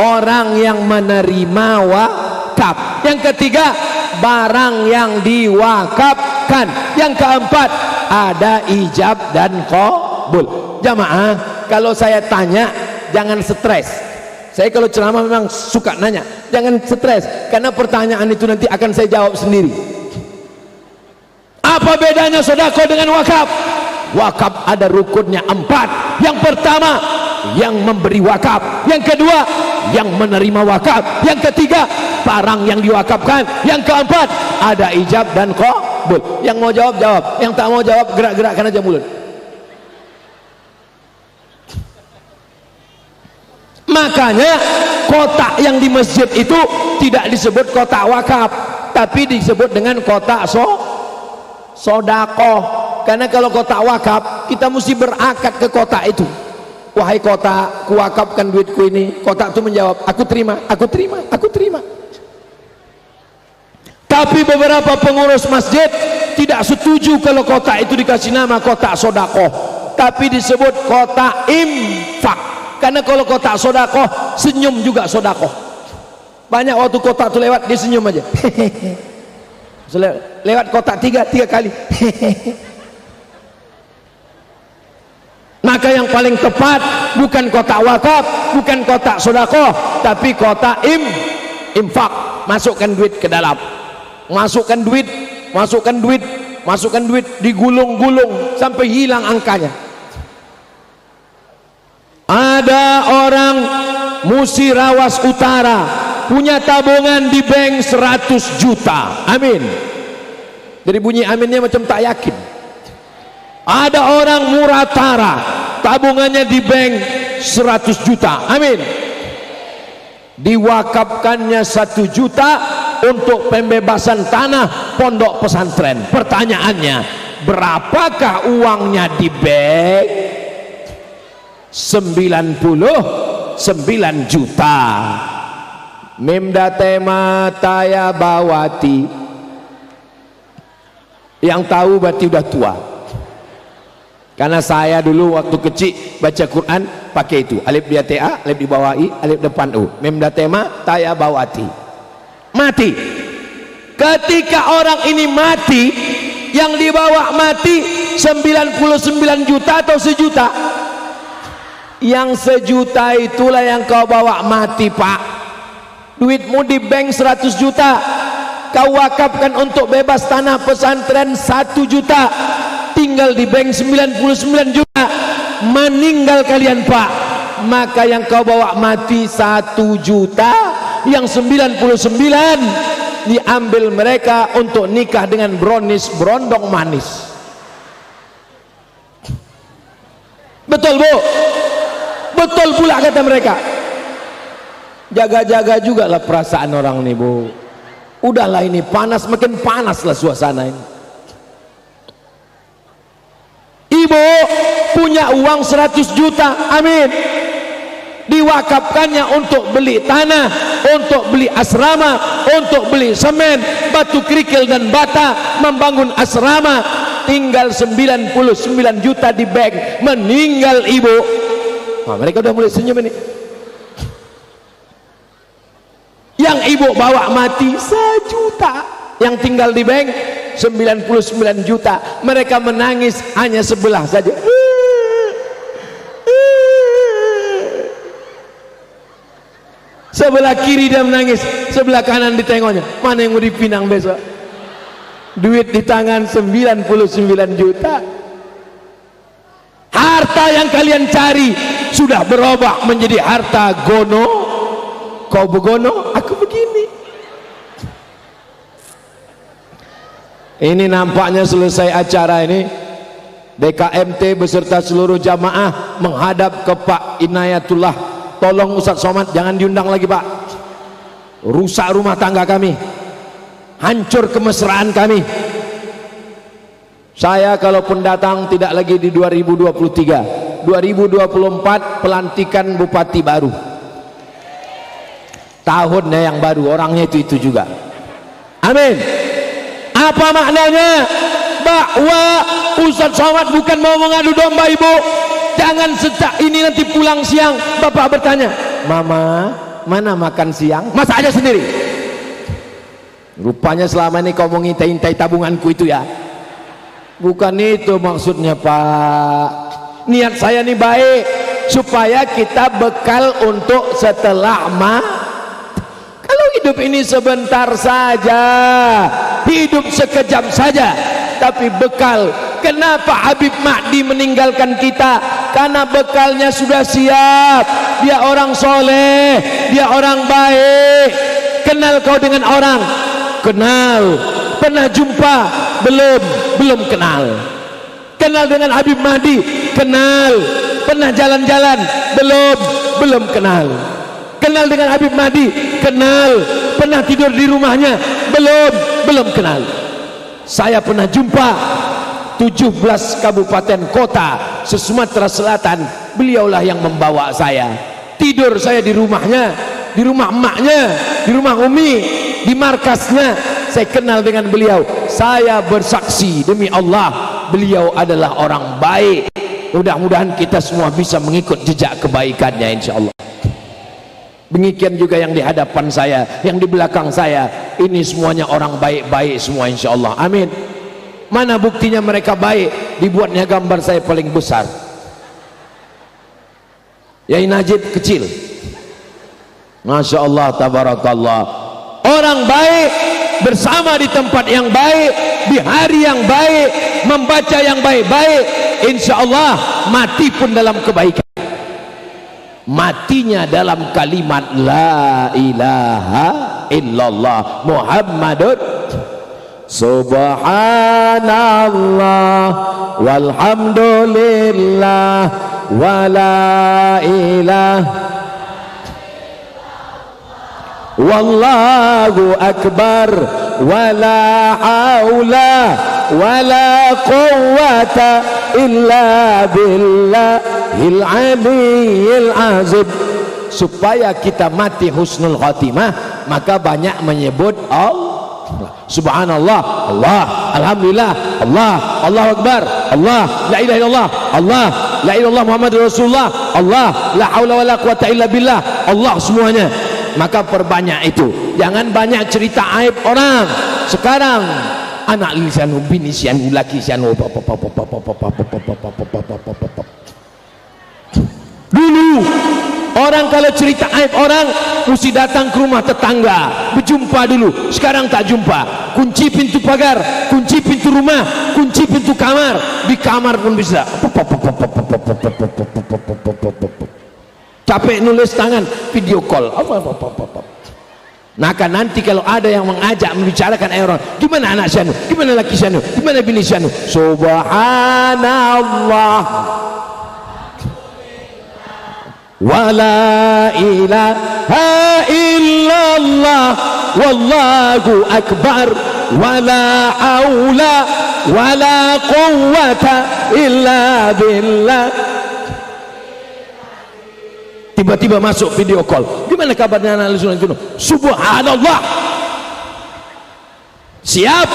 orang yang menerima wakaf. Yang ketiga, barang yang diwakafkan. Yang keempat, ada ijab dan qabul. Jamaah, kalau saya tanya jangan stres. Saya kalau ceramah memang suka nanya, jangan stres, karena pertanyaan itu nanti akan saya jawab sendiri. Apa bedanya sedekah dengan wakaf? Wakaf ada rukunnya 4. Yang pertama, yang memberi wakaf. Yang kedua, yang menerima wakaf. Yang ketiga, barang yang diwakafkan. Yang keempat, ada ijab dan qabul. Yang mau jawab, jawab. Yang tak mau jawab, gerak-gerakkan aja mulut. Makanya kotak yang di masjid itu tidak disebut kotak wakaf, tapi disebut dengan kotak sodakoh. Karena kalau kotak wakaf, kita mesti berakad ke kotak itu. Wahai kotak, kuwakafkan duitku ini. Kotak itu menjawab, aku terima, aku terima, aku terima. Tapi beberapa pengurus masjid tidak setuju kalau kotak itu dikasih nama kotak sodakoh, tapi disebut kotak infak. Karena kalau kotak sodakoh, senyum juga sodakoh. Banyak waktu kotak itu lewat, dia senyum aja. Lewat kotak tiga kali. Maka yang paling tepat bukan kotak wakaf, bukan kotak sodakoh, tapi kotak infak. Masukkan duit ke dalam. Masukkan duit, digulung-gulung sampai hilang angkanya. Ada orang Musirawas Utara punya tabungan di bank 100 juta. Amin. Dari bunyi aminnya macam tak yakin. Ada orang muratara, tabungannya di bank 100 juta, amin, diwakafkannya 1 juta untuk pembebasan tanah pondok pesantren. Pertanyaannya, berapakah uangnya di bank? 99 juta. Memda tema Taya Bawati, yang tahu berarti udah tua. Karena saya dulu waktu kecil baca Quran pakai itu, alif di ta, alif di bawah i, alif depan u. Memda tema Taya Bawati. Mati. Ketika orang ini mati, yang dibawa mati 99 juta atau 1 juta? Yang 1 juta itulah yang kau bawa mati, Pak. Duitmu di bank 100 juta, kau wakafkan untuk bebas tanah pesantren 1 juta, tinggal di bank 99 juta, meninggal kalian, Pak. Maka yang kau bawa mati 1 juta, yang 99 diambil mereka untuk nikah dengan brownies berondong manis. Betul, Bu? Betul pula kata mereka. Jaga-jaga juga lah perasaan orang nih, Bu. Udahlah, ini panas, makin panas lah suasana ini. Ibu punya uang 100 juta, amin, diwakafkannya untuk beli tanah, untuk beli asrama, untuk beli semen, batu kerikil dan bata, membangun asrama. Tinggal 99 juta di bank, meninggal ibu. Nah, mereka udah mulai senyum ini. Yang ibu bawa mati 1 juta, yang tinggal di bank 99 juta. Mereka menangis hanya sebelah saja. Sebelah kiri dia menangis, sebelah kanan ditengoknya, mana yang mau dipinang besok. Duit di tangan 99 juta. Harta yang kalian cari sudah berubah menjadi harta gono. Kau begono, aku begini. Ini nampaknya selesai acara ini, DKMT beserta seluruh jamaah menghadap ke Pak Inayatullah. Tolong Ustadz Somad jangan diundang lagi, Pak. Rusak rumah tangga kami, hancur kemesraan kami. Saya kalaupun datang tidak lagi di 2023, 2024 pelantikan bupati baru. Tahunnya yang baru, orangnya itu juga. Amin. Apa maknanya? Bahwa Ustadz Somad bukan mau mengadu domba, ibu. Jangan sejak ini nanti pulang siang bapak bertanya, Mama mana makan siang? Masak aja sendiri. Rupanya selama ini kau mengintai-intai tabunganku itu ya. Bukan itu maksudnya, Pak. Niat saya ini baik, supaya kita bekal untuk setelah Kalau hidup ini sebentar saja, hidup sekejap saja, tapi bekal. Kenapa Habib Mahdi meninggalkan kita? Karena bekalnya sudah siap. Dia orang soleh, dia orang baik. Kenal kau dengan orang? Kenal. Pernah jumpa? Belum kenal. Kenal dengan Habib Mahdi? Kenal. Pernah jalan-jalan? Belum kenal. Kenal dengan Habib Mahdi? Kenal. Pernah tidur di rumahnya? Belum kenal. Saya pernah jumpa 17 kabupaten kota se-Sumatera Selatan. Beliaulah yang membawa saya. Tidur saya di rumahnya, di rumah emaknya, di rumah Umi, di markasnya. Saya kenal dengan beliau. Saya bersaksi demi Allah, beliau adalah orang baik. Mudah-mudahan kita semua bisa mengikut jejak kebaikannya, insya Allah. Demikian juga yang di hadapan saya, yang di belakang saya, ini semuanya orang baik-baik semua, insya Allah. Amin. Mana buktinya mereka baik? Dibuatnya gambar saya paling besar, Yai Najib kecil. Masya Allah, tabarakallah. Orang baik bersama di tempat yang baik, di hari yang baik, membaca yang baik-baik, insya Allah mati pun dalam kebaikan. Matinya dalam kalimat La ilaha illallah Muhammadun Subhanallah walhamdulillah wala ilaha wallahu akbar wala haula wala quwwata illa billahil aliyyil azim. Supaya kita mati husnul khatimah, maka banyak menyebut Allah. Subhanallah, Allah, alhamdulillah, Allah, Allahu akbar, Allah, la ilaha illallah, Allah, la ilaha illallah Muhammadur Rasulullah, Allah, la haula wala quwwata illa billah, Allah semuanya. Maka perbanyak itu. Jangan banyak cerita aib orang. Sekarang anak lisanu, bini sianu, laki sianu. Dulu orang kalau cerita aib orang mesti datang ke rumah tetangga, berjumpa dulu. Sekarang tak jumpa. Kunci pintu pagar, kunci pintu rumah, kunci pintu kamar. Di kamar pun bisa. Capek nulis tangan, video call. Maka nanti kalau ada yang mengajak membicarakan orang, gimana anak sianu, gimana laki sianu, gimana bini sianu, subhanallah wala ilaha illallah wallahu akbar wala haula wala quwwata illa billah. Tiba-tiba masuk video call, gimana kabarnya anak lusunan kuno? Subhanallah. Siap.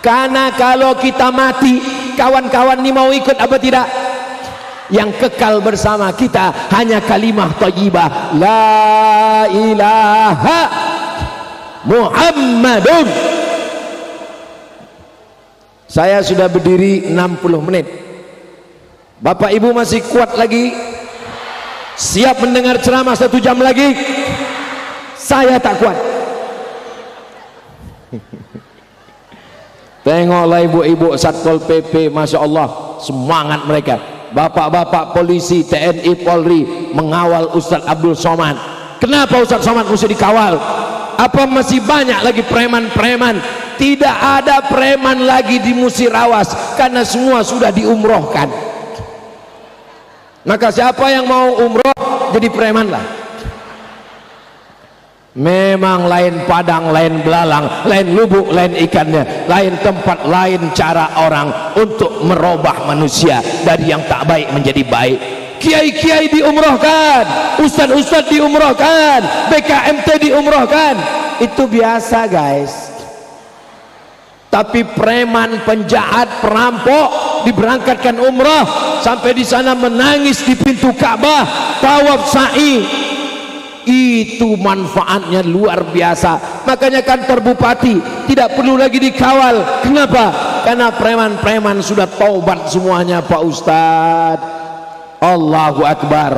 Karena kalau kita mati, kawan-kawan ini mau ikut apa tidak? Yang kekal bersama kita hanya kalimah thayyibah, la ilaha Muhammadun. Saya sudah berdiri 60 menit. Bapak Ibu masih kuat lagi? Siap mendengar ceramah 1 jam lagi? Saya tak kuat. Tengoklah ibu-ibu Satpol PP, Masya Allah, semangat mereka. Bapak-bapak polisi, TNI, Polri mengawal Ustadz Abdul Somad. Kenapa Ustadz Somad mesti dikawal? Apa masih banyak lagi preman-preman? Tidak ada preman lagi di Musirawas karena semua sudah diumrohkan. Maka siapa yang mau umroh jadi preman lah. Memang lain padang, lain belalang, lain lubuk, lain ikannya, lain tempat, lain cara orang untuk merubah manusia dari yang tak baik menjadi baik. Kiai-kiai diumrohkan, ustad-ustad diumrohkan, BKMT diumrohkan. Itu biasa guys. Tapi preman, penjahat, perampok diberangkatkan umrah, sampai di sana menangis di pintu Ka'bah, tawaf sa'i. Itu manfaatnya luar biasa. Makanya kantor bupati tidak perlu lagi dikawal. Kenapa? Karena preman-preman sudah taubat semuanya Pak Ustad. Allahu Akbar.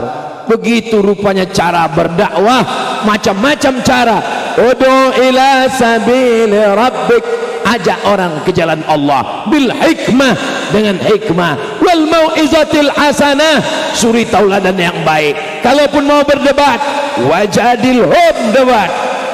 Begitu rupanya cara berdakwah, macam-macam cara. Udu ila sabili rabbik, ajak orang ke jalan Allah bil hikmah, dengan hikmah, wal mau'izatil hasanah, suri tauladan yang baik. Kalaupun mau berdebat, wajadilhum, debat,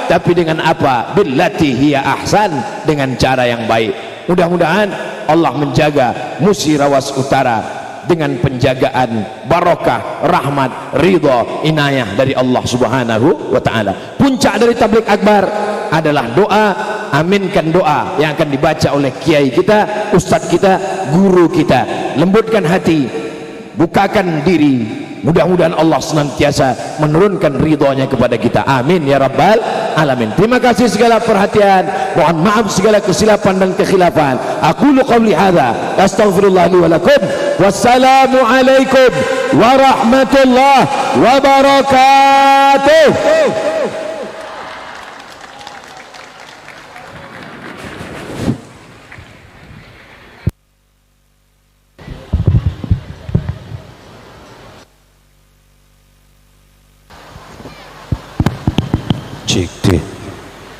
tapi dengan apa? Billati hiya ahsan, dengan cara yang baik. Mudah-mudahan Allah menjaga Musirawas Utara dengan penjagaan barokah, rahmat, ridha, inayah dari Allah Subhanahu wa ta'ala. Puncak dari tabligh akbar adalah doa. Aminkan doa yang akan dibaca oleh kiai kita, ustadz kita, guru kita. Lembutkan hati, bukakan diri. Mudah-mudahan Allah senantiasa menurunkan ridhonya kepada kita. Amin ya rabbal alamin. Terima kasih segala perhatian. Mohon maaf segala kesilapan dan kekhilafan. Aqulu qawli hadza, astaghfirullah li wa lakum. Wassalamu alaikum warahmatullahi wabarakatuh.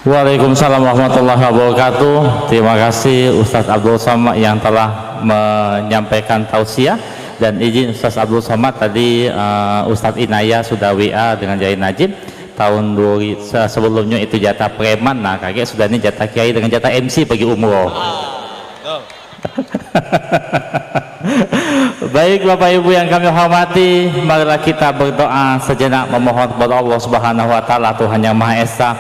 Waalaikumsalam warahmatullahi wabarakatuh. Terima kasih Ustadz Abdul Somad yang telah menyampaikan tausiah, dan izin Ustadz Abdul Somad tadi Ustadz Inaya sudah WA dengan Jai Najib. tahun 2000 sebelumnya itu jatah preman, nah kakek sudah ini jatah kiai dengan jatah MC pergi umroh. Baik Bapak Ibu yang kami hormati, marilah kita berdoa sejenak memohon kepada Allah Subhanahu wa taala, Tuhan yang Maha Esa.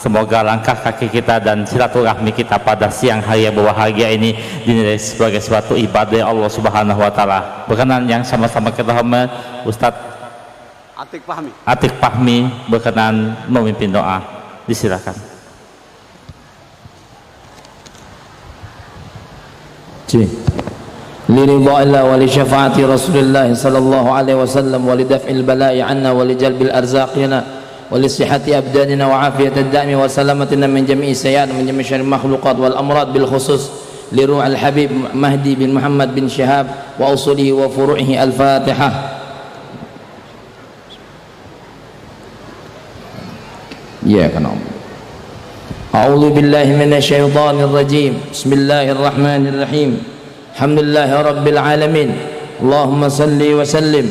Semoga langkah kaki kita dan silaturahmi kita pada siang hari yang berbahagia ini dinilai sebagai suatu ibadah Allah Subhanahu wa taala. Berkenan yang sama-sama kita hormat Ustadz Atik Fahmi berkenan memimpin doa. Disilakan. لرضا الله ولشفاعة رسول الله صلى الله عليه وسلم ولدفع البلاء عنا ولجلب الأرزاق لنا ولصحة أبداننا وعافية الدائم وسلامتنا من جميع السيئات من جميع شر المخلوقات والأمراض بالخصوص لروح الحبيب مهدي بن محمد بن شهاب وأصوله وفروعه. الفاتحة. إياك نعبد. أعوذ بالله من الشيطان الرجيم. بسم الله الرحمن الرحيم. الحمد لله رب العالمين. اللهم صل وسلم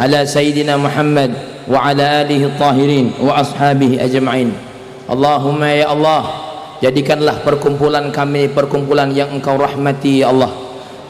على سيدنا محمد وعلى آله الطاهرين وأصحابه أجمعين. اللهم ya Allah, jadikanlah perkumpulan kami perkumpulan yang Engkau rahmati ya Allah.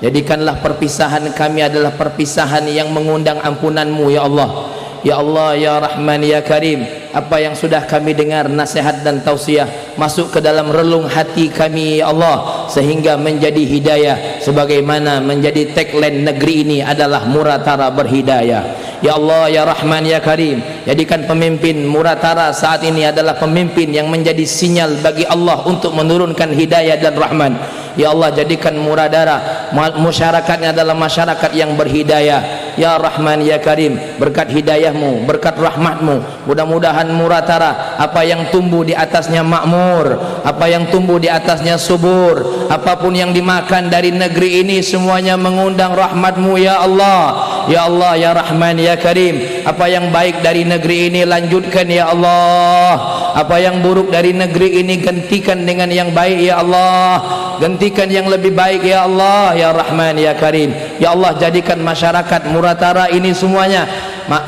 Jadikanlah perpisahan kami adalah perpisahan yang mengundang ampunan-Mu ya Allah. Ya Allah ya Rahman ya Karim, apa yang sudah kami dengar nasihat dan tausiah masuk ke dalam relung hati kami ya Allah, sehingga menjadi hidayah, sebagaimana menjadi tagline negeri ini adalah Muratara berhidayah. Ya Allah ya Rahman ya Karim, jadikan pemimpin Muratara saat ini adalah pemimpin yang menjadi sinyal bagi Allah untuk menurunkan hidayah dan rahman. Ya Allah, jadikan Muratara masyarakatnya adalah masyarakat yang berhidayah. Ya Rahman ya Karim, berkat hidayah-Mu, berkat rahmat-Mu, mudah-mudahan Muratara apa yang tumbuh di atasnya makmur, apa yang tumbuh di atasnya subur, apapun yang dimakan dari negeri ini semuanya mengundang rahmat-Mu ya Allah. Ya Allah ya Rahman ya Karim, apa yang baik dari negeri ini lanjutkan ya Allah, apa yang buruk dari negeri ini gantikan dengan yang baik ya Allah, gantikan yang lebih baik ya Allah ya Rahman ya Karim. Ya Allah, jadikan masyarakat Muratara ini semuanya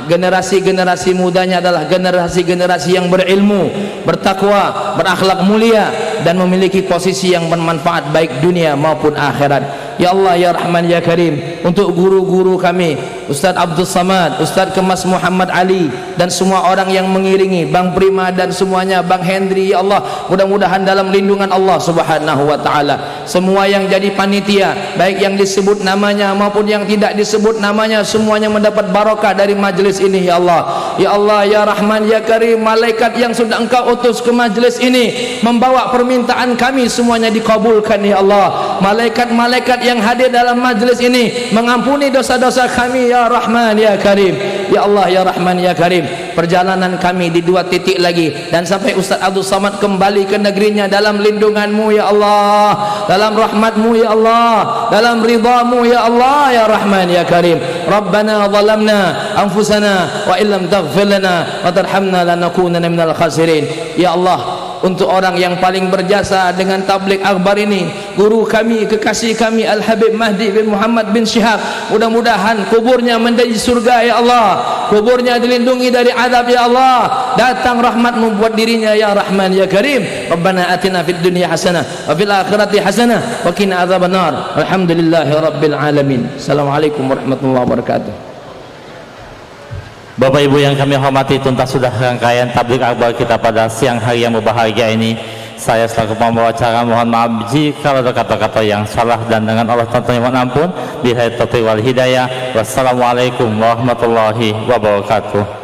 generasi-generasi mudanya adalah generasi-generasi yang berilmu, bertakwa, berakhlak mulia dan memiliki posisi yang bermanfaat baik dunia maupun akhirat. Ya Allah ya Rahman ya Karim, untuk guru-guru kami Ustaz Abdul Samad, Ustaz Kemas Muhammad Ali dan semua orang yang mengiringi, Bang Prima dan semuanya, Bang Hendri, ya Allah, mudah-mudahan dalam lindungan Allah Subhanahu wa taala semua yang jadi panitia, baik yang disebut namanya maupun yang tidak disebut namanya, semuanya mendapat barokah dari majelis ini ya Allah. Ya Allah ya Rahman ya Karim, malaikat yang sudah Engkau utus ke majelis ini membawa permintaan kami semuanya dikabulkan ya Allah. Malaikat-malaikat yang hadir dalam majelis ini mengampuni dosa-dosa kami ya Rahman ya Karim. Ya Allah ya Rahman ya Karim, perjalanan kami di 2 titik lagi dan sampai Ustaz Abdul Samad kembali ke negerinya dalam lindungan-Mu ya Allah, dalam rahmat-Mu ya Allah, dalam ridha-Mu ya Allah ya Rahman ya Karim. Rabbana zalamna anfusana wa illam taghfir lana wa tarhamna lanakunanna minal khasirin. Ya Allah, untuk orang yang paling berjasa dengan tabligh akbar ini, guru kami, kekasih kami Al-Habib Mahdi bin Muhammad bin Shihab, mudah-mudahan kuburnya menjadi surga ya Allah, kuburnya dilindungi dari azab ya Allah, datang rahmat-Mu buat dirinya ya Rahman ya Karim. Rabbana atina fid dunya hasanah wa fil akhirati hasanah wa qina adzabannar. Alhamdulillahi rabbil alamin. Assalamualaikum warahmatullahi wabarakatuh. Bapak Ibu yang kami hormati, tuntas sudah rangkaian tabligh akbar kita pada siang hari yang berbahagia ini. Saya selaku pembawa acara mohon maaf jika ada kata-kata yang salah, dan dengan Allah tentunya mohon ampun. Billahi taufiq wal hidayah. Wassalamualaikum warahmatullahi wabarakatuh.